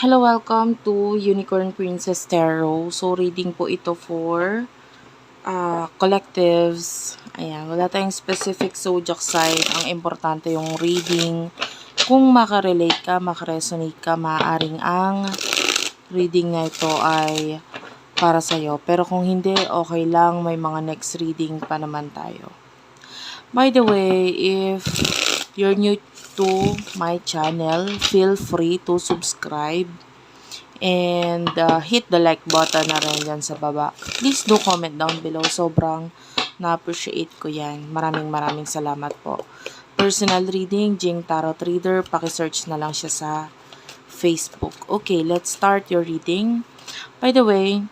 Hello, welcome to Unicorn Princess Tarot. So, reading po ito for collectives. Ayan, wala tayong specific zodiac sign. Ang importante yung reading. Kung makarelate ka, makaresonate ka, maaaring ang reading na ito ay para sa'yo. Pero kung hindi, okay lang. May mga next reading pa naman tayo. By the way, if you're new to my channel, feel free to subscribe and hit the like button na rin dyan sa baba. Please do comment down below. Sobrang na-appreciate ko yan. Maraming salamat po. Personal reading, Jing Tarot Reader. Pakisearch na lang siya sa Facebook. Okay, let's start your reading. By the way,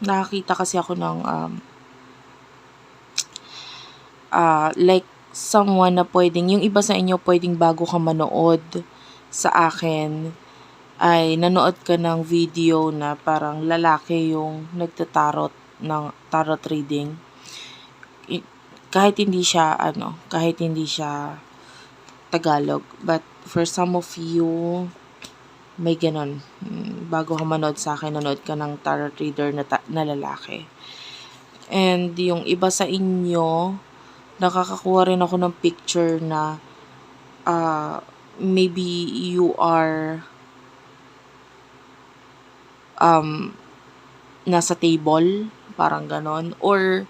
nakakita kasi ako ng like someone na pwedeng, yung iba sa inyo pwedeng bago ka manood sa akin, ay nanood ka ng video na parang lalaki yung nagtatarot ng tarot reading. Kahit hindi siya Tagalog, but for some of you may ganon. Bago ka manood sa akin, nanood ka ng tarot reader na lalaki. And yung iba sa inyo, nakakakuha rin ako ng picture na maybe you are nasa table, parang ganon, or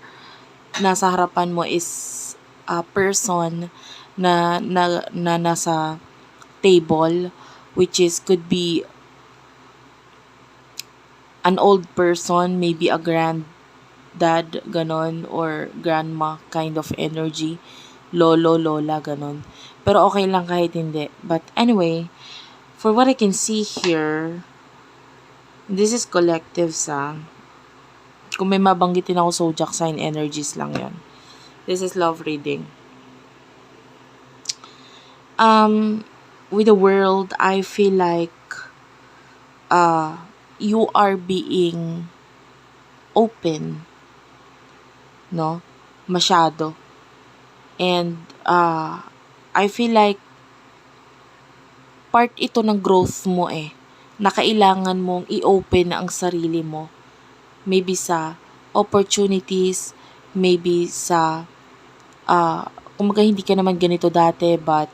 nasa harapan mo is a person na nasa table, which is could be an old person, maybe a granddad, ganon, or grandma kind of energy, lolo, lola, ganon. Pero okay lang kahit hindi. But anyway, for what I can see here, this is collective sa. Kung may mabanggitin ako zodiac sign energies lang yon. This is love reading. With the world, I feel like you are being open, no? Masyado. And I feel like part ito ng growth mo na kailangan mong i-open ang sarili mo. Maybe sa opportunities, maybe sa kumaga hindi ka naman ganito dati, but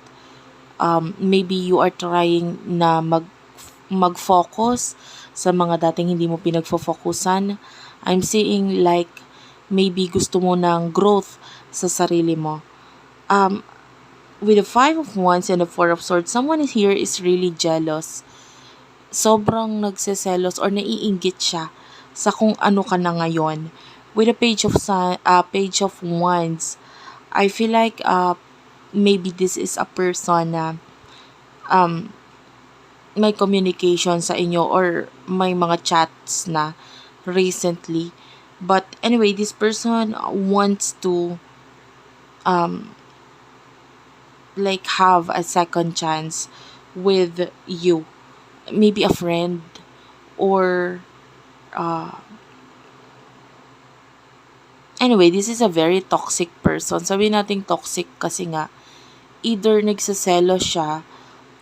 maybe you are trying na mag-focus sa mga dating hindi mo pinagfo-focusan. I'm seeing like maybe gusto mo ng growth sa sarili mo. With the 5 of Wands and the 4 of Swords, someone here is really jealous. Sobrang nagseselos or naiinggit siya sa kung ano ka na ngayon. With the Page of Wands, I feel like maybe this is a person na may communication sa inyo or may mga chats na recently. But anyway, this person wants to like have a second chance with you. Maybe a friend or anyway, this is a very toxic person. Sabi natin toxic kasi nga either nagsaselo siya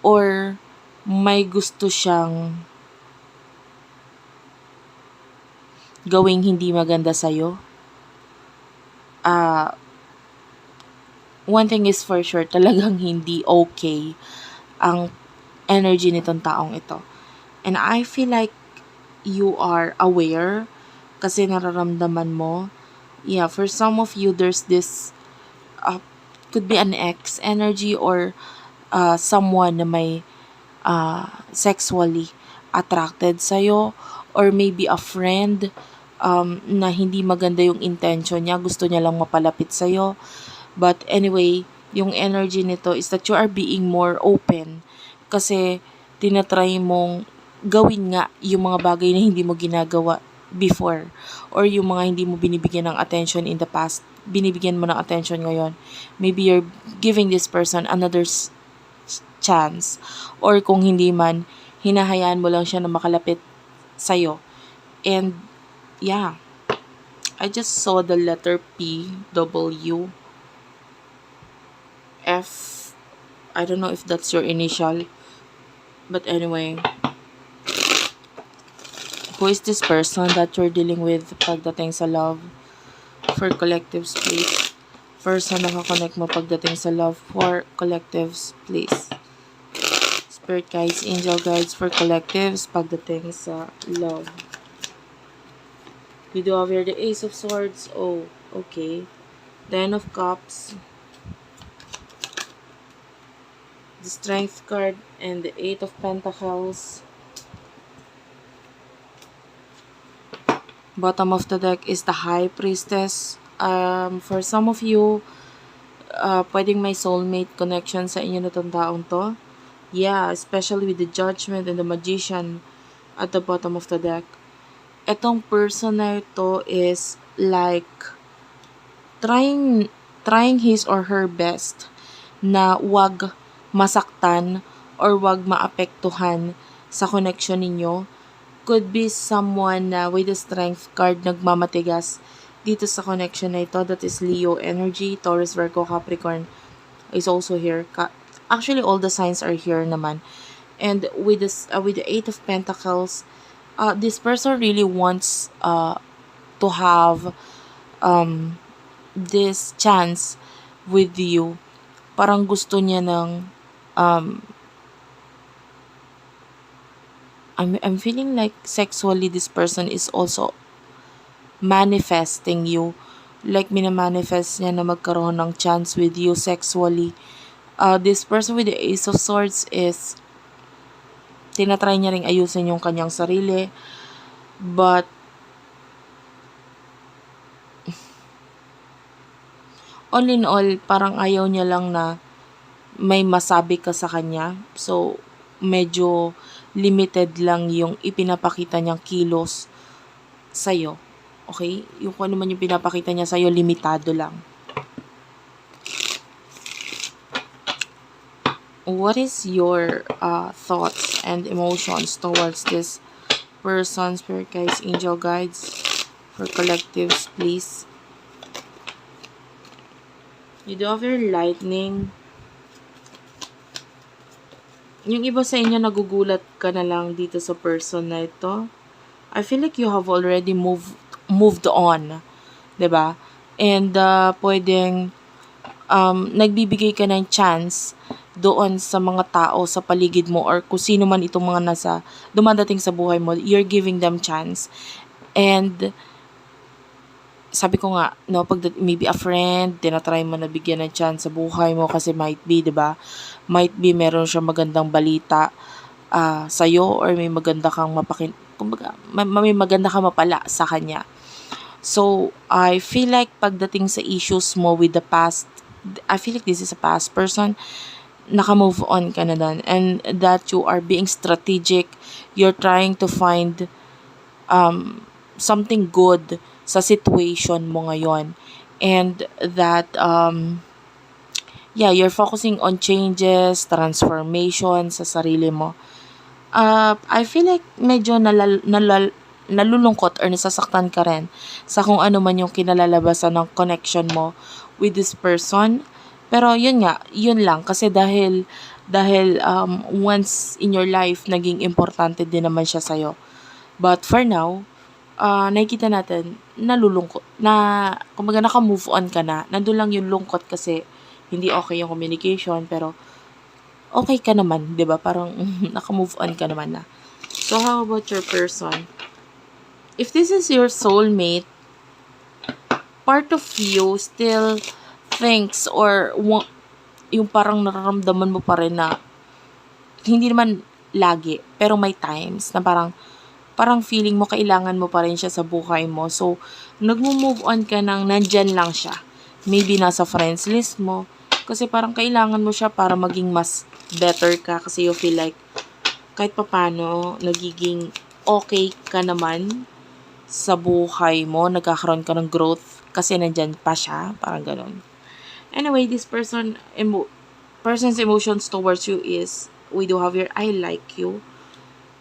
or may gusto siyang gawing hindi maganda sa'yo. One thing is for sure, talagang hindi okay ang energy nitong taong ito. And I feel like you are aware kasi nararamdaman mo. Yeah, for some of you, there's this, could be an ex energy or someone na may sexually attracted sa'yo, or maybe a friend na hindi maganda yung intention niya, gusto niya lang mapalapit sa'yo. But anyway, yung energy nito is that you are being more open kasi tinatry mong gawin nga yung mga bagay na hindi mo ginagawa before, or yung mga hindi mo binibigyan ng attention in the past, binibigyan mo ng attention ngayon. Maybe you're giving this person another chance, or kung hindi man, hinahayaan mo lang siya na makalapit sa'yo. And yeah, I just saw the letter P, W, F. I don't know if that's your initial, But anyway, who is this person that you're dealing with pagdating sa love for collectives, please? Person na kakonect mo pagdating sa love for collectives, please. Spirit guides, angel guides for collectives pagdating sa love. We do have here the Ace of Swords. Oh, okay. Ten of Cups. The Strength card and the Eight of Pentacles. Bottom of the deck is the High Priestess. For some of you, pwedeng may soulmate connection sa inyo na taong to. Yeah, especially with the Judgment and the Magician at the bottom of the deck. Etong person na ito is like trying his or her best na wag masaktan or wag maapektuhan sa connection ninyo. Could be someone na with the Strength card nagmamatigas dito sa connection na ito. That is Leo energy, Taurus, Virgo, Capricorn is also here. Actually, all the signs are here naman. And with the Eight of Pentacles, this person really wants to have this chance with you. Parang gusto niya ng I'm feeling like sexually this person is also manifesting you. Like minamanifest niya na magkaroon ng chance with you sexually. This person with the Ace of Swords is tinatry niya ring ayusin yung kanyang sarili. But all in all, parang ayaw niya lang na may masabi ka sa kanya. So, medyo limited lang yung ipinapakita niyang kilos sa'yo. Okay? Yung kung ano man yung pinapakita niya sa'yo, limitado lang. What is your thoughts and emotions towards this person, spirit guides, angel guides for collectives, please? You do have your lightning. Yung iba sa inyo nagugulat ka na lang dito sa person na ito. I feel like you have already moved on, 'di ba? And pwedeng nagbibigay ka ng chance doon sa mga tao sa paligid mo or kung sino man itong mga nasa dumadating sa buhay mo. You're giving them chance. And sabi ko nga, no, pag maybe a friend, tinatry mo na bigyan ng chance sa buhay mo kasi might be, 'di ba? Might be meron siya magandang balita sa iyo or may maganda kang kumbaga, may maganda kang mapala sa kanya. So, I feel like pagdating sa issues mo with the past, I feel like this is a past person, naka-move on ka na dun, and that you are being strategic, you're trying to find something good sa situation mo ngayon, and that you're focusing on changes, transformation sa sarili mo. I feel like medyo nalulungkot or nasasaktan ka rin sa kung ano man yung kinalalabasan ng connection mo with this person. Pero yun lang kasi dahil once in your life naging importante din naman siya sa'yo. But for now, nakikita natin nalulungkot na kumbaga naka-move on ka na. Nandun lang yung lungkot kasi hindi okay yung communication, pero okay ka naman, 'di ba? Parang naka-move on ka naman na. So how about your person? If this is your soulmate, part of you still thinks or yung parang nararamdaman mo pa rin na hindi naman lagi, pero may times na parang feeling mo kailangan mo pa rin siya sa buhay mo. So, nagmo-move on ka nang nandyan lang siya. Maybe nasa friends list mo. Kasi parang kailangan mo siya para maging mas better ka. Kasi you feel like kahit papano nagiging okay ka naman sa buhay mo. Nagkakaroon ka ng growth kasi nandyan pa siya. Parang ganun. Anyway, this person's emotions towards you is, we do have your I like you.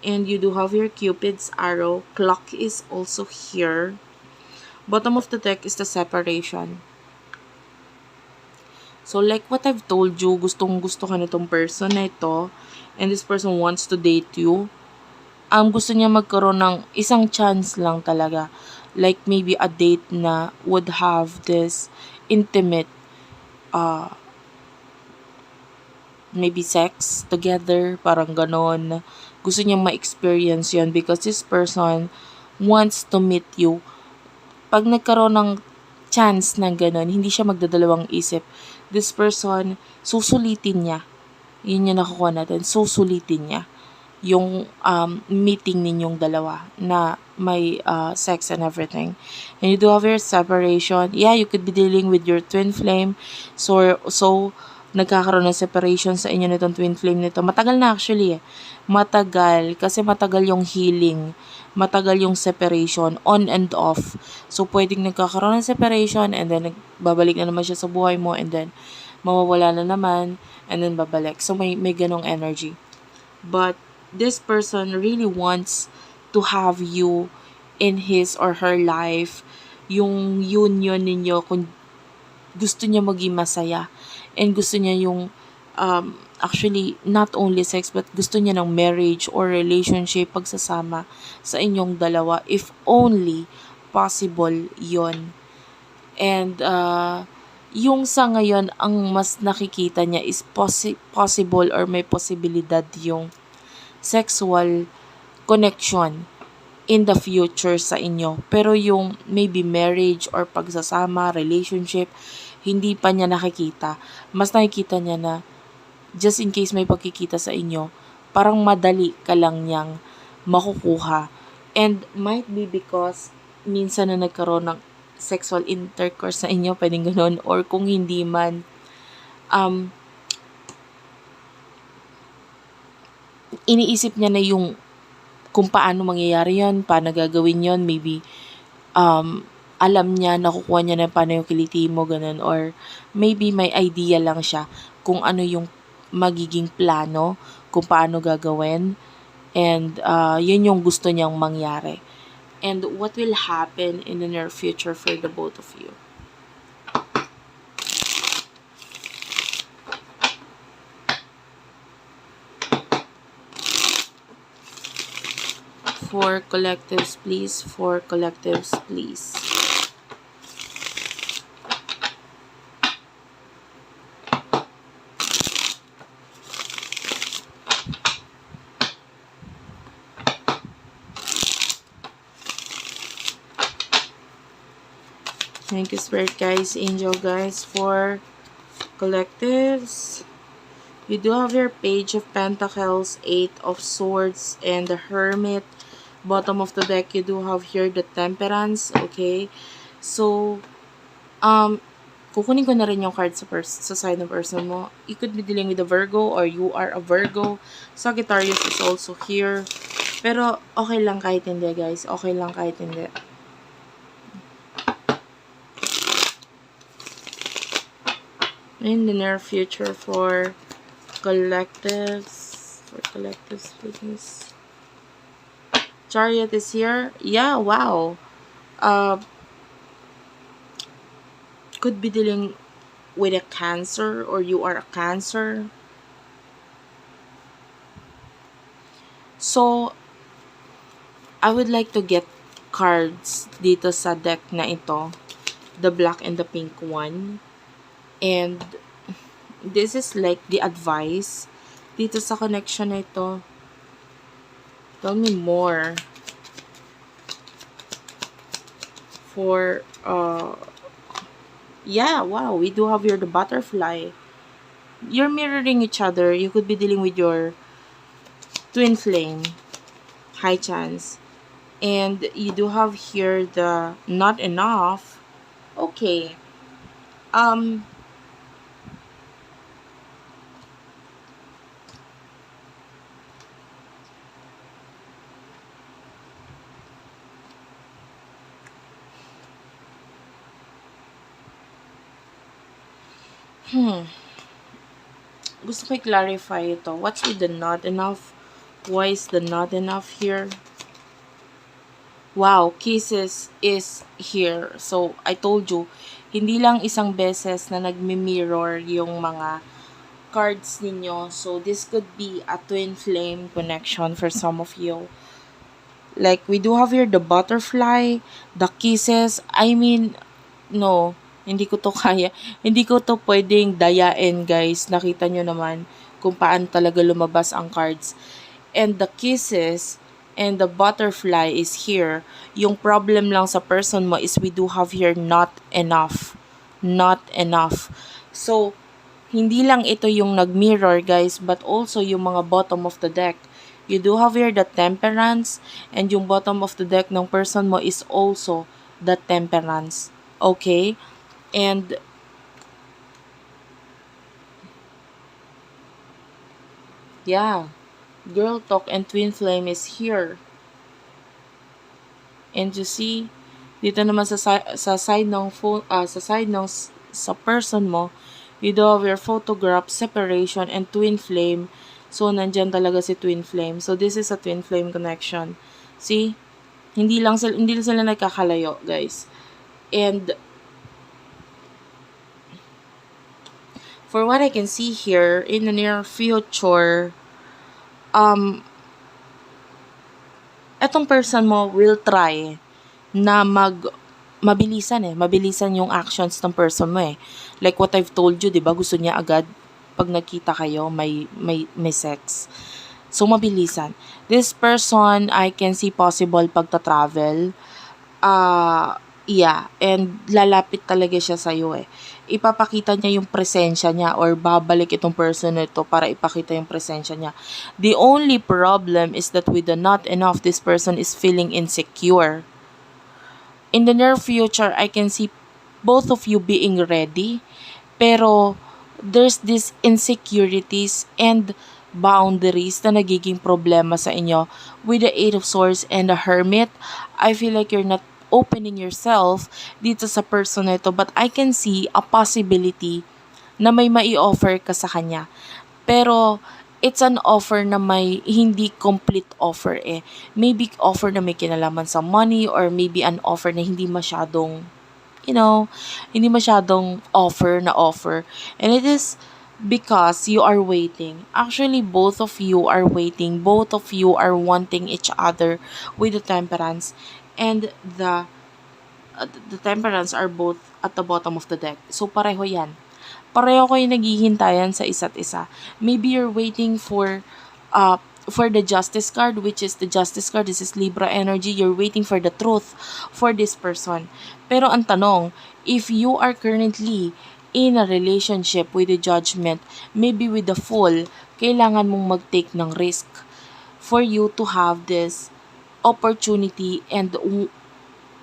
And you do have your Cupid's arrow. Clock is also here. Bottom of the deck is the separation. So, like what I've told you, gustong-gusto ka nitong person na ito. and this person wants to date you, gusto niya magkaroon ng isang chance lang talaga. Like maybe a date na would have this intimate, uh, maybe sex together, parang ganon. Gusto niya ma-experience yon because this person wants to meet you. Pag nagkaroon ng chance ng ganon, hindi siya magdadalawang isip. This person, susulitin niya. Yun yung nakukuha natin. Susulitin niya yung meeting ninyong dalawa na may sex and everything. And you do have your separation. Yeah, you could be dealing with your twin flame. So nagkakaroon ng separation sa inyo nitong twin flame nito. Matagal na actually eh. Matagal. Kasi matagal yung healing. Matagal yung separation. On and off. So pwedeng nagkakaroon ng separation and then babalik na naman siya sa buhay mo and then mawawala na naman and then babalik. So may ganong energy. But this person really wants to have you in his or her life. Yung union ninyo, kung gusto niya maging masaya. And gusto niya yung, actually, not only sex, but gusto niya ng marriage or relationship, pagsasama sa inyong dalawa. If only possible yon. And, yung sa ngayon, ang mas nakikita niya is possible or may posibilidad yung sexual connection in the future sa inyo. Pero yung maybe marriage or pagsasama, relationship, hindi pa niya nakikita. Mas nakikita niya na just in case may pagkikita sa inyo, parang madali ka lang niyang makukuha. And might be because minsan na nagkaroon ng sexual intercourse sa inyo, pwedeng ganun. Or kung hindi man, iniisip niya na yung kung paano mangyayari yon, paano gagawin yon, maybe alam niya, nakukuha niya na paano yung kiliti mo, ganun, or maybe may idea lang siya kung ano yung magiging plano, kung paano gagawin, and yun yung gusto niyang mangyari. And what will happen in the near future for the both of you? For collectives, please. For collectives, please. Thank you, Spirit guys, Angel guys. For collectives, you do have your Page of Pentacles, 8 of Swords, and the Hermit. Bottom of the deck, you do have here the Temperance, okay? So, kukunin ko na rin yung card sa side ng person mo. You could be dealing with a Virgo or you are a Virgo. Sagittarius is also here. Pero, okay lang kahit hindi, guys. Okay lang kahit hindi. In the near future for collectives. For collectives, please. Chariot is here. Yeah, wow. Could be dealing with a Cancer or you are a Cancer. So, I would like to get cards dito sa deck na ito. The black and the pink one. And this is like the advice dito sa connection na ito. Tell me more. For, yeah, wow, we do have here the Butterfly. You're mirroring each other. You could be dealing with your twin flame. High chance. And you do have here the Not Enough. Okay. Gusto ko i-clarify ito. What's with the not enough? Why is the not enough here? Wow, Kisses is here. So, I told you, hindi lang isang beses na nagmi-mirror yung mga cards ninyo. So, this could be a twin flame connection for some of you. Like, we do have here the butterfly, the kisses. I mean, no, hindi ko to kaya. Hindi ko to pwedeng dayain, guys. Nakita nyo naman kung paano talaga lumabas ang cards. And the kisses and the butterfly is here. Yung problem lang sa person mo is we do have here not enough. Not enough. So, hindi lang ito yung nag-mirror, guys, but also yung mga bottom of the deck. You do have here the temperance, and yung bottom of the deck ng person mo is also the temperance. Okay? And yeah, girl talk and twin flame is here. And you see, dito naman sa side ng phone, sa person mo, you do have your photograph, separation, and twin flame. So, nandyan talaga si twin flame. So, this is a twin flame connection. See? Hindi lang sila nagkakalayo, guys. And for what I can see here, in the near future, etong person mo will try na mabilisan yung actions ng person mo eh. Like what I've told you, 'di ba? Gusto niya agad pag nagkita kayo, may sex. So mabilisan. This person, I can see possible pagta-travel. Yeah, and lalapit talaga siya sa iyo eh. Ipapakita niya yung presensya niya or babalik itong person na ito para ipakita yung presensya niya. The only problem is that with the not enough, this person is feeling insecure. In the near future, I can see both of you being ready, pero there's this insecurities and boundaries na nagiging problema sa inyo. With the Eight of Swords and the Hermit, I feel like you're not opening yourself dito sa person na ito, but I can see a possibility na may mai-offer ka sa kanya. Pero it's an offer na may hindi complete offer eh. Maybe offer na may kinalaman sa money, or maybe an offer na hindi masyadong, hindi masyadong offer na offer. And it is because you are waiting. Actually, both of you are waiting. Both of you are wanting each other with the temperance. And the temperance are both at the bottom of the deck. So, pareho yan. Pareho kayo naghihintayan sa isa't isa. Maybe you're waiting for the Justice card, which is the Justice card. This is Libra energy. You're waiting for the truth for this person. Pero ang tanong, if you are currently in a relationship with the Judgment, maybe with the Fool, kailangan mong mag-take ng risk for you to have this opportunity. And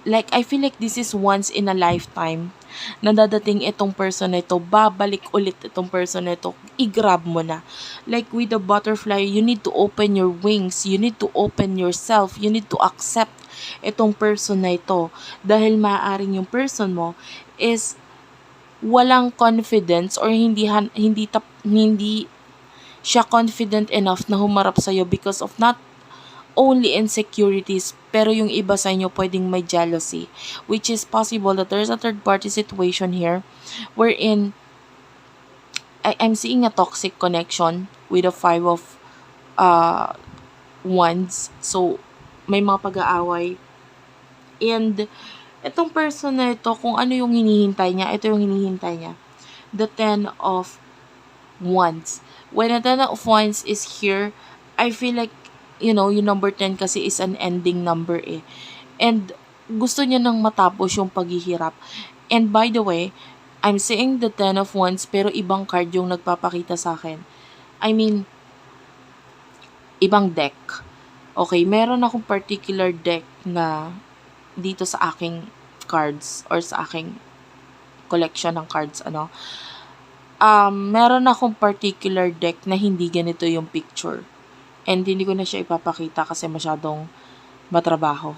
like, I feel like this is once in a lifetime na dadating itong person na ito, babalik ulit itong person na ito, i-grab mo na. Like with the butterfly, you need to open your wings, you need to open yourself, you need to accept itong person na ito. Dahil maaaring yung person mo is walang confidence or hindi siya confident enough na humarap sa'yo because of not only insecurities, pero yung iba sa inyo pwedeng may jealousy, which is possible that there's a third party situation here wherein I'm seeing a toxic connection with a 5 of wands. So, may mga pag-aaway. And itong person na ito, kung ano yung hinihintay niya, ito yung hinihintay niya. The 10 of wands. When the 10 of wands is here, I feel like, yung number 10 kasi is an ending number eh. And gusto niya nang matapos yung paghihirap. And by the way, I'm seeing the 10 of wands pero ibang card yung nagpapakita sa akin. I mean, ibang deck. Okay, meron akong particular deck na dito sa aking cards or sa aking collection ng cards, meron akong particular deck na hindi ganito yung picture. And hindi ko na siya ipapakita kasi masyadong matrabaho.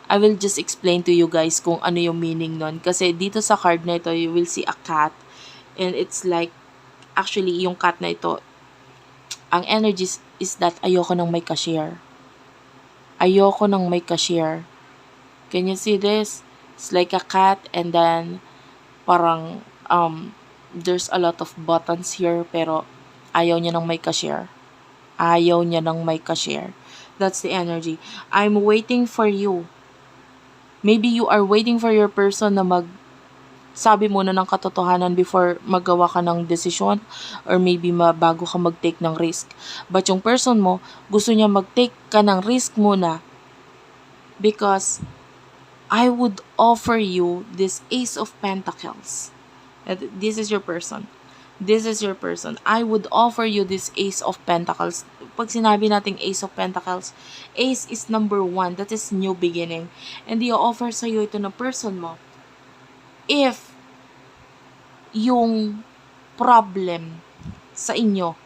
I will just explain to you guys kung ano yung meaning nun. Kasi dito sa card na ito, you will see a cat. And it's like, actually, yung cat na ito, ang energy is that ayoko nang may cashier. Ayoko nang may cashier. Can you see this? It's like a cat and then parang there's a lot of buttons here, pero ayaw niya nang may ka-share. Ayaw niya nang may ka-share. That's the energy. I'm waiting for you. Maybe you are waiting for your person na sabi muna ng katotohanan before magawa ka ng desisyon, or maybe bago ka mag-take ng risk. But yung person mo, gusto niya mag-take ka ng risk muna because I would offer you this Ace of Pentacles. This is your person. This is your person. I would offer you this Ace of Pentacles. Pag sinabi nating Ace of Pentacles, Ace is number 1. That is new beginning. And i-offer sa'yo ito ng person mo. If yung problem sa inyo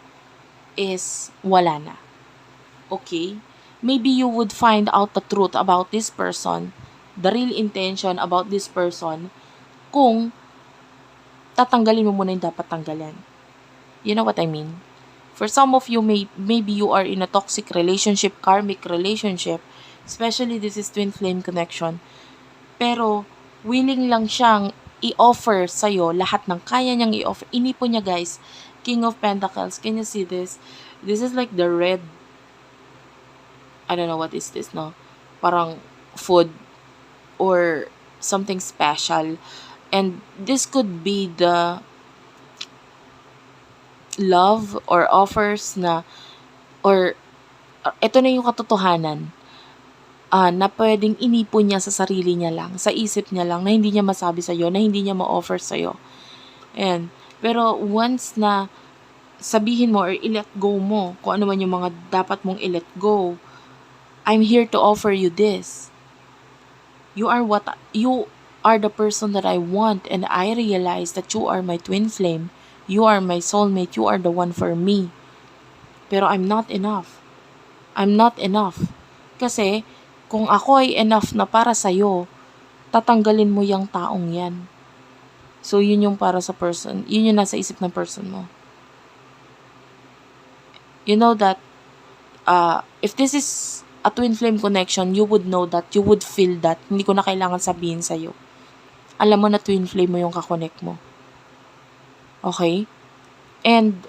is wala na. Okay? Maybe you would find out the truth about this person, the real intention about this person, kung tatanggalin mo muna yung dapat tanggalin. You know what I mean? For some of you, maybe you are in a toxic relationship, karmic relationship, especially this is twin flame connection, pero willing lang siyang i-offer sa'yo lahat ng kaya niyang i-offer. Inipon niya, guys. King of Pentacles. Can you see this? This is like the red, I don't know what is this, no? Parang food or something special. And this could be the love or offers na, or ito na yung katotohanan, na pwedeng inipon niya sa sarili niya lang, sa isip niya lang, na hindi niya masabi sa'yo, na hindi niya ma-offer sa'yo. And, pero once na sabihin mo or i-let go mo, kung ano man yung mga dapat mong i-let go, I'm here to offer you this. You are the person that I want, and I realize that you are my twin flame. You are my soulmate. You are the one for me. Pero I'm not enough. I'm not enough. Kasi, kung ako ay enough na para sa'yo, tatanggalin mo yung taong yan. So, yun yung para sa person. Yun yung nasa isip ng person mo. You know that, if this is a twin flame connection, you would know that, you would feel that. Hindi ko na kailangan sabihin sa'yo. Alam mo na twin flame mo yung kakonect mo. Okay? And,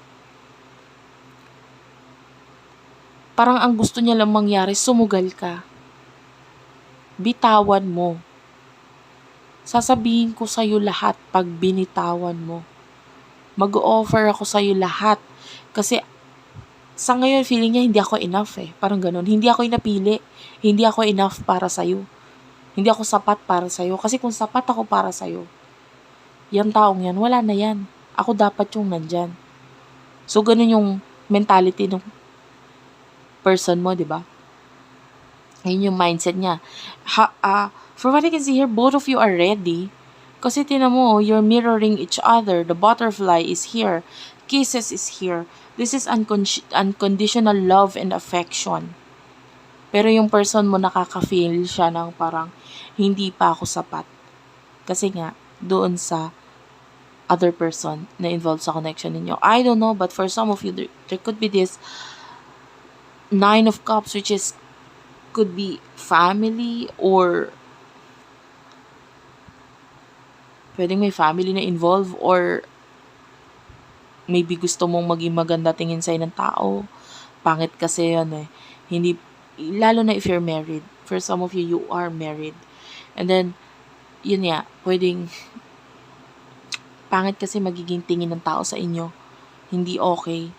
parang ang gusto niya lang mangyari, sumugal ka. Bitawan mo. Sasabihin ko sa'yo lahat pag binitawan mo. Mag-offer ako sa'yo lahat. Kasi, sa ngayon, feeling niya, hindi ako enough eh. Parang ganun. Hindi ako napili. Hindi ako enough para sa'yo. Hindi ako sapat para sa'yo. Kasi kung sapat ako para sa'yo, yung taong yan, wala na yan. Ako dapat yung nandyan. So, ganun yung mentality ng person mo, di ba? Ayun yung mindset niya. For what I can see here, both of you are ready. Kasi tinan mo, you're mirroring each other. The butterfly is here. Kisses is here. This is unconditional love and affection. Pero yung person mo nakaka-feel siya ng parang hindi pa ako sapat. Kasi nga, doon sa other person na involved sa connection ninyo. I don't know, but for some of you, there could be this 9 of Cups, which is could be family, or pwedeng may family na involved, or maybe gusto mong maging maganda tingin sa'yo ng tao. Pangit kasi yan eh. Hindi, lalo na if you're married. For some of you, you are married. And then, yun nga, pwedeng pangit kasi magiging tingin ng tao sa inyo. Hindi okay.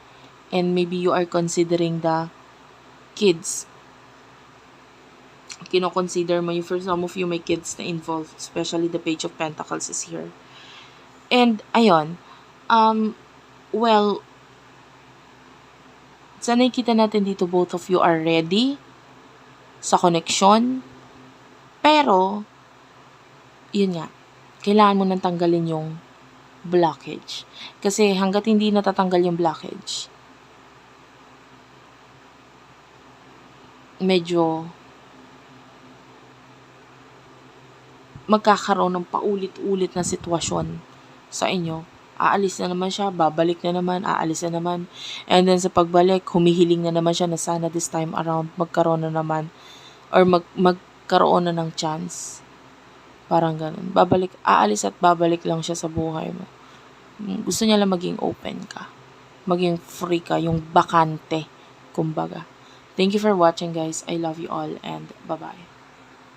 And maybe you are considering the kids. Kino-consider mo yung, for some of you, may kids na involved. Especially the Page of Pentacles is here. And, ayun. Well, sa nakikita natin dito, both of you are ready sa connection. Pero, yun nga, kailangan mo nang tanggalin yung blockage. Kasi hanggat hindi natatanggal yung blockage, medyo magkakaroon ng paulit-ulit na sitwasyon sa inyo. Aalis na naman siya, babalik na naman, aalis na naman. And then sa pagbalik, humihiling na naman siya na sana this time around magkaroon na naman, or magkaroon na ng chance. Parang ganun. Aalis at babalik lang siya sa buhay mo. Gusto niya lang maging open ka. Maging free ka, yung bakante, kumbaga. Thank you for watching, guys. I love you all, and bye-bye.